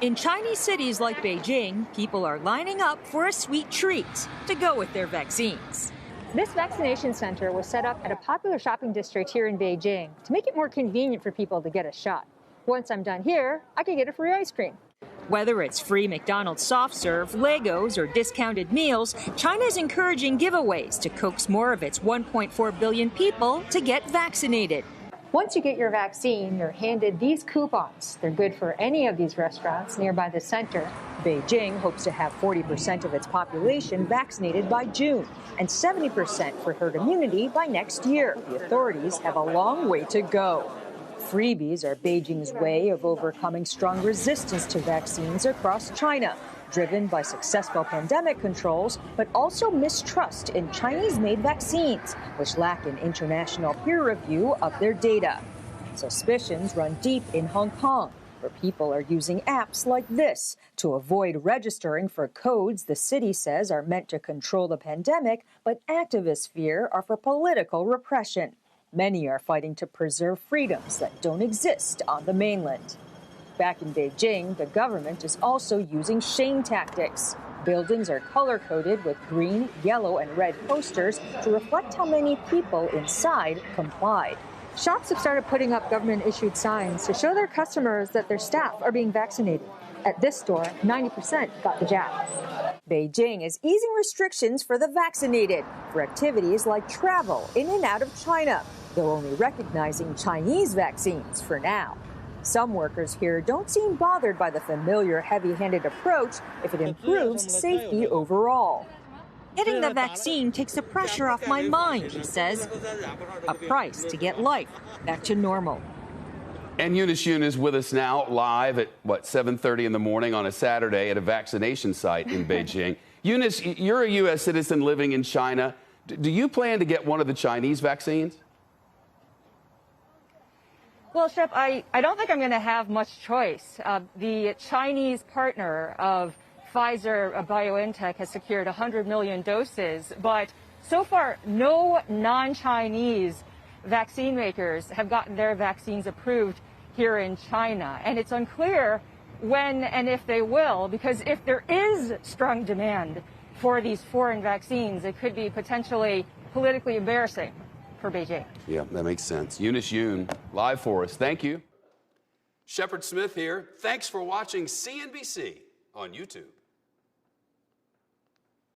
In Chinese cities like Beijing, people are lining up for a sweet treat to go with their vaccines. This vaccination center was set up at a popular shopping district here in Beijing to make it more convenient for people to get a shot. Once I'm done here, I can get a free ice cream. Whether it's free McDonald's soft serve, Legos, or discounted meals, China is encouraging giveaways to coax more of its 1.4 billion people to get vaccinated. Once you get your vaccine, you're handed these coupons. They're good for any of these restaurants nearby the center. Beijing hopes to have 40% of its population vaccinated by June and 70% for herd immunity by next year. The authorities have a long way to go. Freebies are Beijing's way of overcoming strong resistance to vaccines across China, driven by successful pandemic controls, but also mistrust in Chinese-made vaccines, which lack an international peer review of their data. Suspicions run deep in Hong Kong, where people are using apps like this to avoid registering for codes the city says are meant to control the pandemic, but activists fear are for political repression. Many are fighting to preserve freedoms that don't exist on the mainland. Back in Beijing, the government is also using shame tactics. Buildings are color-coded with green, yellow, and red posters to reflect how many people inside complied. Shops have started putting up government-issued signs to show their customers that their staff are being vaccinated. At this store, 90% got the jab. Beijing is easing restrictions for the vaccinated for activities like travel in and out of China, though only recognizing Chinese vaccines for now. Some workers here don't seem bothered by the familiar heavy-handed approach if it improves safety overall. Getting the vaccine takes the pressure off my mind, he says. A price to get life back to normal. And Eunice Yoon is with us now live at, 7:30 in the morning on a Saturday at a vaccination site in Beijing. Eunice, you're a U.S. citizen living in China. Do you plan to get one of the Chinese vaccines? Well, Shep, I don't think I'm going to have much choice. The Chinese partner of Pfizer BioNTech has secured 100 million doses, but so far no non-Chinese vaccine makers have gotten their vaccines approved here in China. And it's unclear when and if they will, because if there is strong demand for these foreign vaccines, it could be potentially politically embarrassing for Beijing. Yeah, that makes sense. Eunice Yoon, live for us. Thank you. Shepard Smith here. Thanks for watching CNBC on YouTube.